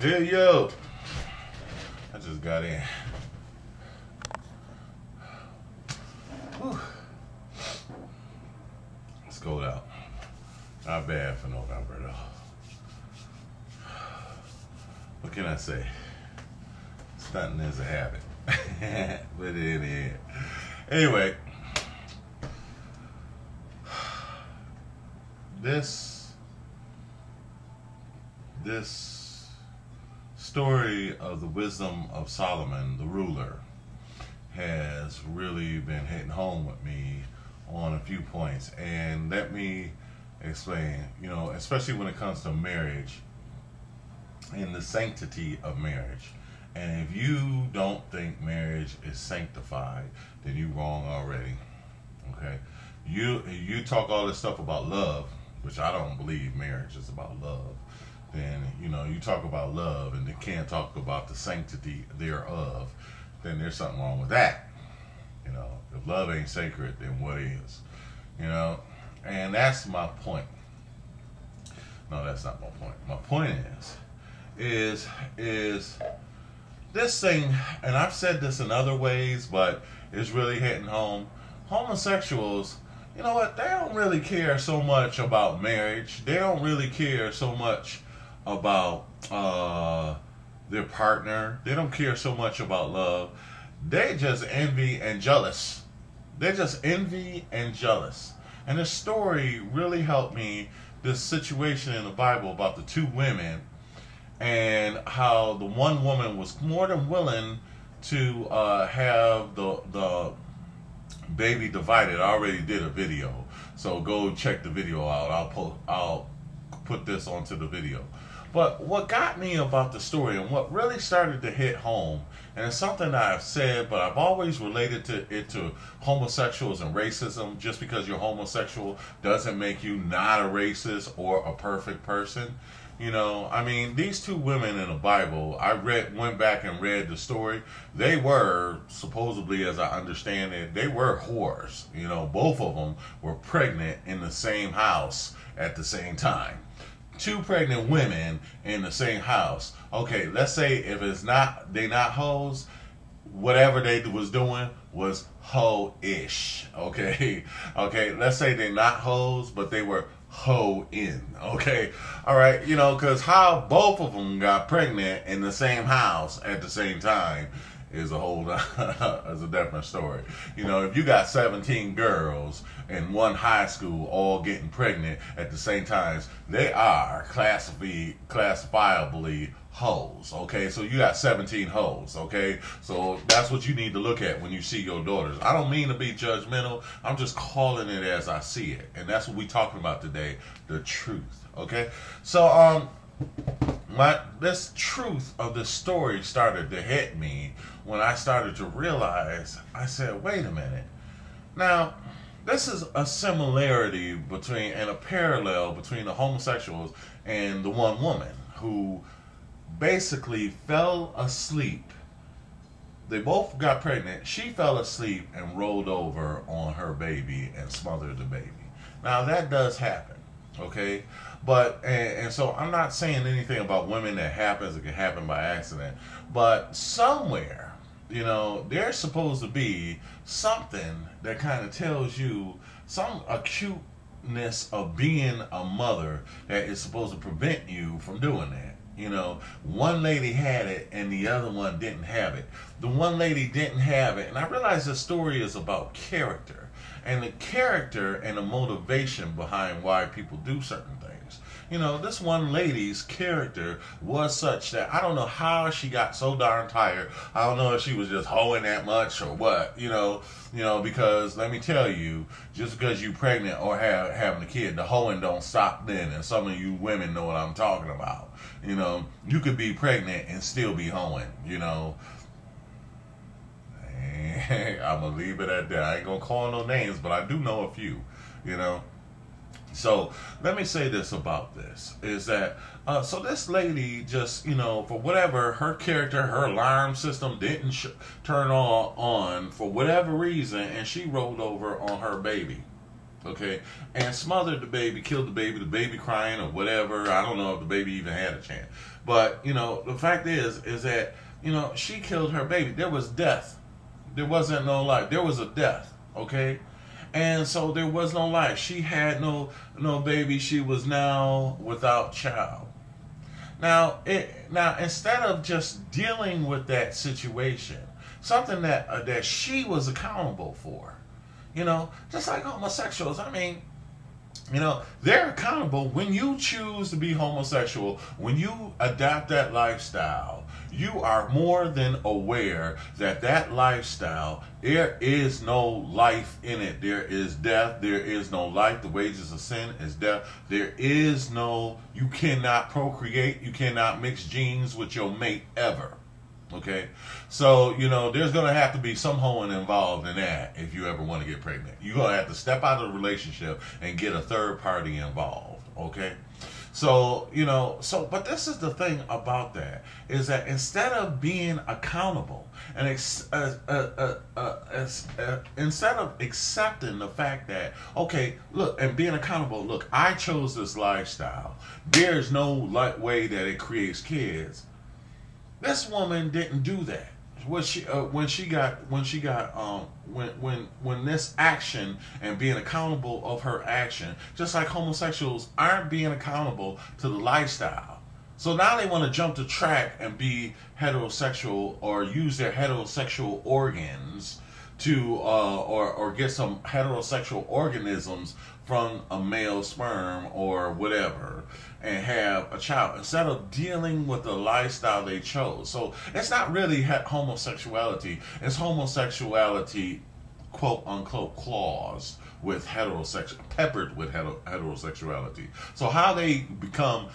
Hey, yo. I just got in. Whew. It's cold out. Not bad for November, though. What can I say? Stunting is a habit. But it is. Anyway. This story of the wisdom of Solomon, the ruler, has really been hitting home with me on a few points. And let me explain, especially when it comes to marriage and the sanctity of marriage. And if you don't think marriage is sanctified, then you're wrong already. Okay? You talk all this stuff about love, which I don't believe marriage is about love. Then, you talk about love and you can't talk about the sanctity thereof, then there's something wrong with that. If love ain't sacred, then what is? And that's my point. No, that's not my point. My point is this thing, and I've said this in other ways, but it's really hitting home. Homosexuals, you know what? They don't really care so much about marriage. They don't really care so much about their partner. They don't care so much about love. They just envy and jealous. They just envy and jealous. And this story really helped me, this situation in the Bible about the two women and how the one woman was more than willing to have the baby divided. I already did a video, so go check the video out. I'll put this onto the video. But what got me about the story and what really started to hit home, and it's something that I've said, but I've always related it to homosexuals and racism. Just because you're homosexual doesn't make you not a racist or a perfect person. These two women in the Bible, went back and read the story. They were, supposedly, as I understand it, they were whores. Both of them were pregnant in the same house at the same time. Two pregnant women in the same house. Okay, let's say if they not hoes, whatever they was doing was hoe-ish. Okay, let's say they're not hoes, but they were hoe-in. Okay, all right, because how both of them got pregnant in the same house at the same time is a different story. If you got 17 girls in one high school all getting pregnant at the same time, they are classifiably hoes. Okay, so you got 17 hoes. Okay, so that's what you need to look at when you see your daughters. I don't mean to be judgmental. I'm just calling it as I see it, and that's what we're talking about today: the truth. Okay, so this truth of the story started to hit me when I started to realize, I said, wait a minute. Now, this is a similarity and a parallel between the homosexuals and the one woman who basically fell asleep. They both got pregnant. She fell asleep and rolled over on her baby and smothered the baby. Now, that does happen. Okay, but and so I'm not saying anything about women that happens. It can happen by accident, but somewhere, there's supposed to be something that kind of tells you some acuteness of being a mother that is supposed to prevent you from doing that. One lady had it and the other one didn't have it. The one lady didn't have it, and I realize the story is about character. And the character and the motivation behind why people do certain things. This one lady's character was such that I don't know how she got so darn tired. I don't know if she was just hoeing that much or what, because let me tell you, just because you're pregnant or having a kid, the hoeing don't stop then. And some of you women know what I'm talking about. You could be pregnant and still be hoeing, I'm going to leave it at that. I ain't going to call no names, but I do know a few, So let me say this about this, is that, so this lady just, for whatever, her character, her alarm system didn't turn on for whatever reason, and she rolled over on her baby. okay, and smothered the baby, killed the baby crying or whatever. I don't know if the baby even had a chance. But the fact is that she killed her baby. There was death. There wasn't no life. There was a death. Okay, and so there was no life. She had no baby. She was now without child. Now instead of just dealing with that situation, something that she was accountable for, just like homosexuals. I mean, they're accountable when you choose to be homosexual, when you adapt that lifestyle. You are more than aware that lifestyle, there is no life in it. There is death. There is no life. The wages of sin is death. You cannot procreate. You cannot mix genes with your mate ever. Okay? So, there's going to have to be some hoeing involved in that if you ever want to get pregnant. You're going to have to step out of the relationship and get a third party involved. Okay? So, but this is the thing about that, is that instead of being accountable and instead of accepting the fact that, okay, look, and being accountable, look, I chose this lifestyle. There's no way that it creates kids. This woman didn't do that. When this action and being accountable of her action, just like homosexuals aren't being accountable to the lifestyle. So now they want to jump the track and be heterosexual or use their heterosexual organs to or get some heterosexual organisms from a male sperm or whatever and have a child instead of dealing with the lifestyle they chose. So it's not really homosexuality. It's homosexuality, quote unquote, clause with peppered with heterosexuality. So how they become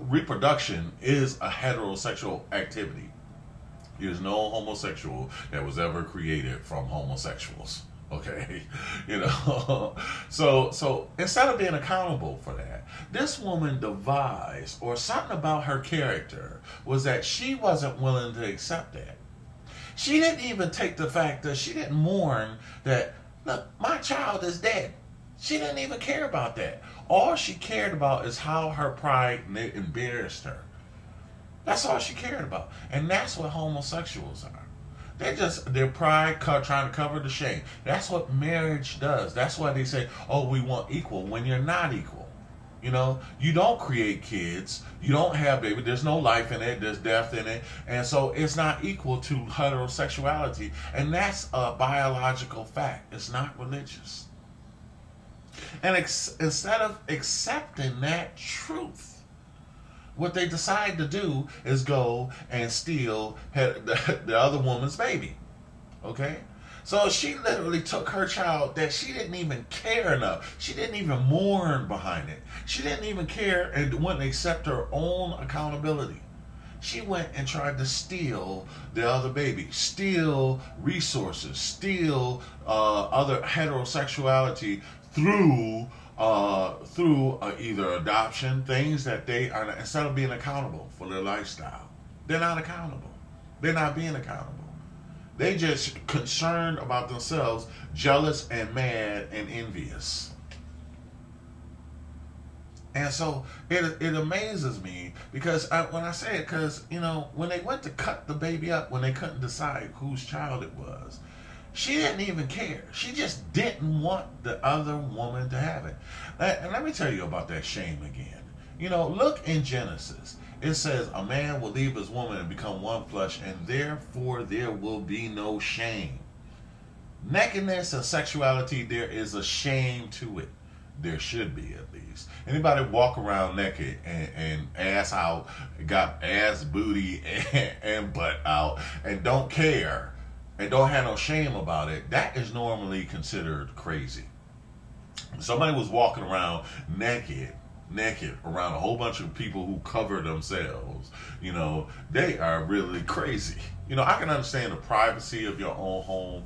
reproduction is a heterosexual activity. There's no homosexual that was ever created from homosexuals. Okay, so instead of being accountable for that, this woman devised, or something about her character was that she wasn't willing to accept that. She didn't even take the fact that she didn't mourn that, look, my child is dead. She didn't even care about that. All she cared about is how her pride embarrassed her. That's all she cared about. And that's what homosexuals are. Their pride trying to cover the shame. That's what marriage does. That's why they say, oh, we want equal, when you're not equal. You don't create kids. You don't have baby. There's no life in it. There's death in it. And so it's not equal to heterosexuality. And that's a biological fact. It's not religious. And instead of accepting that truth, what they decide to do is go and steal the other woman's baby. Okay? So she literally took her child that she didn't even care enough. She didn't even mourn behind it. She didn't even care and wouldn't accept her own accountability. She went and tried to steal the other baby, steal resources, steal other heterosexuality through either adoption, things that they are, instead of being accountable for their lifestyle. They're not accountable. They're not being accountable. They just concerned about themselves, jealous and mad and envious. And so it amazes me because when I say it, because, when they went to cut the baby up, when they couldn't decide whose child it was, she didn't even care. She just didn't want the other woman to have it. And let me tell you about that shame again. Look in Genesis. It says, a man will leave his woman and become one flesh, and therefore there will be no shame. Nakedness and sexuality, there is a shame to it. There should be, at least. Anybody walk around naked and ass out, got ass, booty, and butt out, and don't care, and don't have no shame about it, that is normally considered crazy. Somebody was walking around naked around a whole bunch of people who cover themselves, they are really crazy. I can understand the privacy of your own home,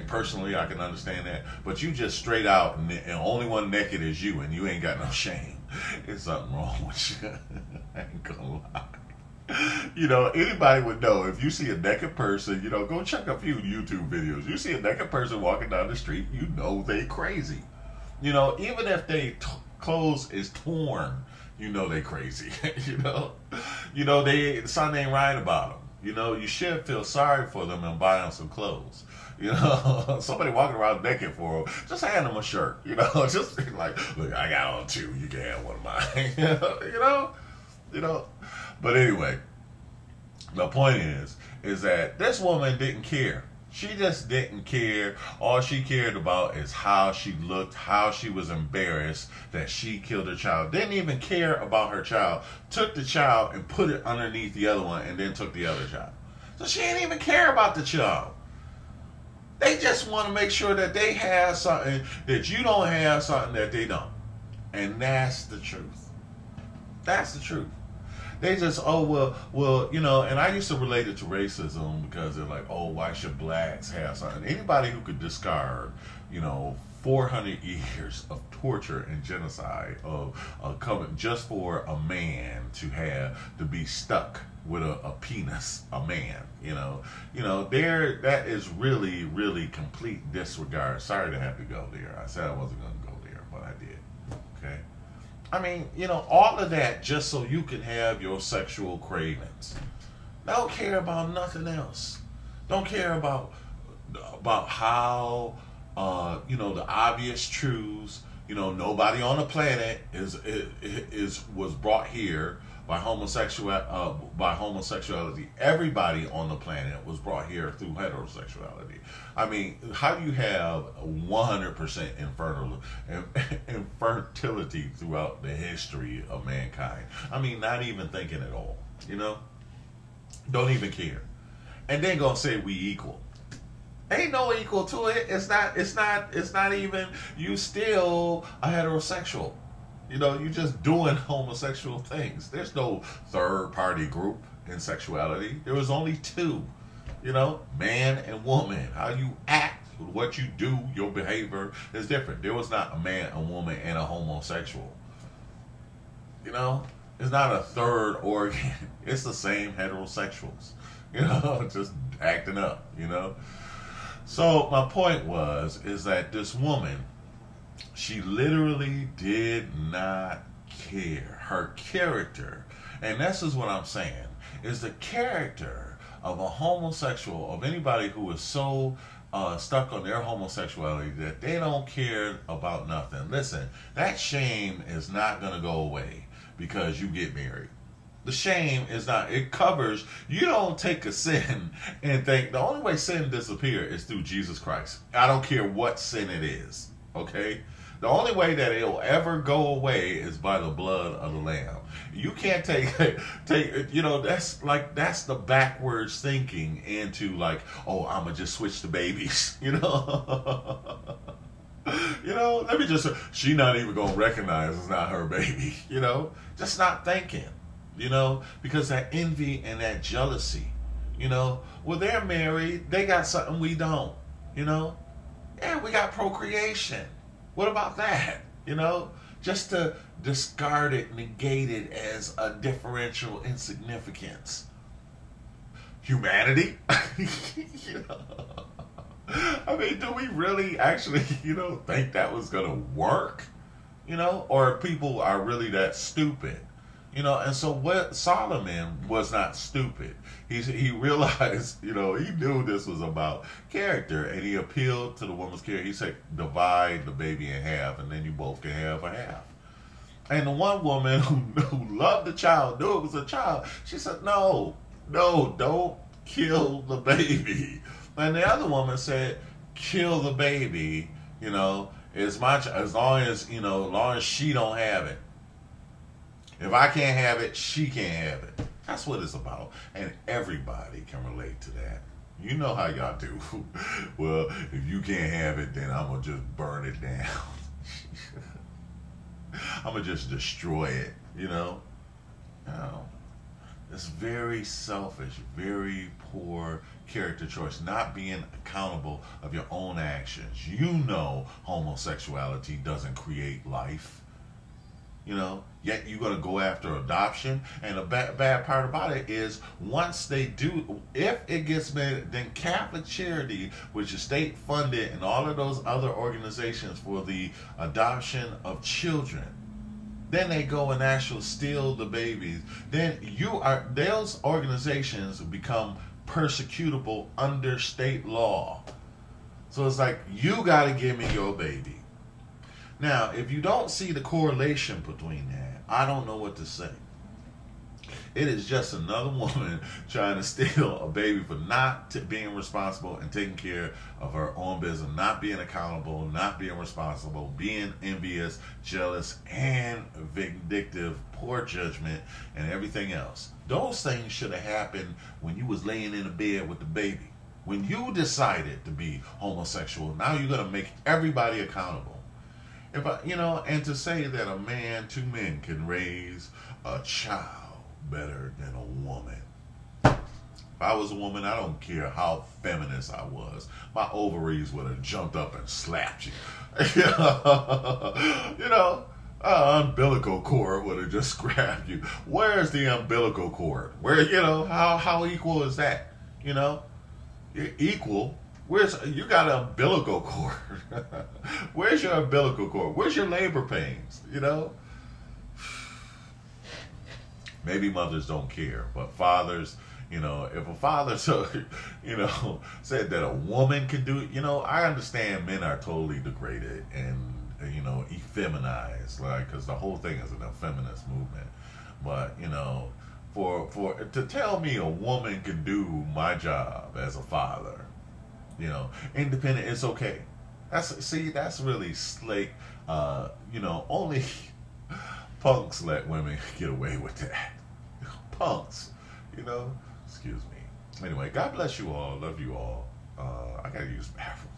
personally I can understand that, but you just straight out and only one naked is you, and you ain't got no shame. There's something wrong with you. I ain't gonna lie. Anybody would know if you see a naked person, go check a few YouTube videos. You see a naked person walking down the street, they crazy. Even if they clothes is torn you know they crazy. Something ain't right about them. You should feel sorry for them and buy them some clothes. Somebody walking around naked for them, just hand them a shirt. Just like, look, I got on two. You can have one of mine. But anyway, the point is that this woman didn't care. She just didn't care. All she cared about is how she looked, how she was embarrassed that she killed her child. Didn't even care about her child. Took the child and put it underneath the other one and then took the other child. So she didn't even care about the child. They just want to make sure that they have something, that you don't have something that they don't. And that's the truth. That's the truth. They just, and I used to relate it to racism because they're like, oh, why should blacks have something? Anybody who could discard, 400 years of torture and genocide of coming just for a man to be stuck with a penis, a man, that is really, really complete disregard. Sorry to have to go there. I said I wasn't going to go there, but I did. Okay. I mean, all of that just so you can have your sexual cravings. Don't care about nothing else. Don't care about how, the obvious truths. Nobody on the planet was brought here by homosexuality. Everybody on the planet was brought here through heterosexuality. I mean, how do you have 100% infertility throughout the history of mankind? I mean, not even thinking at all. Don't even care, and then gonna say we equal. Ain't no equal to it. It's not even. You still a heterosexual. You just doing homosexual things. There's no third party group in sexuality. There was only two, man and woman. How you act, what you do, your behavior is different. There was not a man, a woman, and a homosexual. It's not a third organ. It's the same heterosexuals, just acting up, So my point is that this woman, she literally did not care. Her character, and this is what I'm saying, is the character of a homosexual, of anybody who is so stuck on their homosexuality that they don't care about nothing. Listen, that shame is not going to go away because you get married. The shame is not, it covers, you don't take a sin and think, the only way sin disappears is through Jesus Christ. I don't care what sin it is, okay? The only way that it'll ever go away is by the blood of the Lamb. You can't take, that's the backwards thinking into like, oh, I'm going to just switch the babies, let me just, she not even going to recognize it's not her baby, just not thinking. Because that envy and that jealousy, well, they're married, they got something we don't, yeah, we got procreation. What about that? Just to discard it, negate it as a differential insignificance. Humanity? I mean, do we really actually, think that was going to work? Or people are really that stupid? And so what Solomon was not stupid. He realized, he knew this was about character, and he appealed to the woman's character. He said, divide the baby in half, and then you both can have a half. And the one woman who loved the child, knew it was a child, she said, no, don't kill the baby. And the other woman said, kill the baby, as long as she don't have it. If I can't have it, she can't have it. That's what it's about. And everybody can relate to that. You know how y'all do. Well, if you can't have it, then I'm going to just burn it down. I'm going to just destroy it, No. It's very selfish, very poor character choice. Not being accountable of your own actions. Homosexuality doesn't create life. Yet you're going to go after adoption. And the bad part about it is once they do, if it gets made, then Catholic Charity, which is state funded, and all of those other organizations for the adoption of children, Then they go and actually steal the babies. Then those organizations become persecutable under state law. So it's like, you got to give me your baby. Now, if you don't see the correlation between that, I don't know what to say. It is just another woman trying to steal a baby for not being responsible and taking care of her own business, not being accountable, not being responsible, being envious, jealous, and vindictive, poor judgment, and everything else. Those things should have happened when you was laying in the bed with the baby. When you decided to be homosexual, now you're going to make everybody accountable. And to say that two men can raise a child better than a woman. If I was a woman, I don't care how feminist I was, my ovaries would have jumped up and slapped you. Umbilical cord would have just grabbed you. Where's the umbilical cord? Where, how equal is that? You're equal. You got an umbilical cord. Where's your umbilical cord? Where's your labor pains? Maybe mothers don't care, but fathers, if a father, said that a woman can do it, I understand men are totally degraded and, effeminized, because the whole thing is an feminist movement. But, to tell me a woman can do my job as a father, independent, it's okay. That's really slick. Only punks let women get away with that. Punks, excuse me. Anyway, God bless you all. Love you all. I gotta use the bathroom.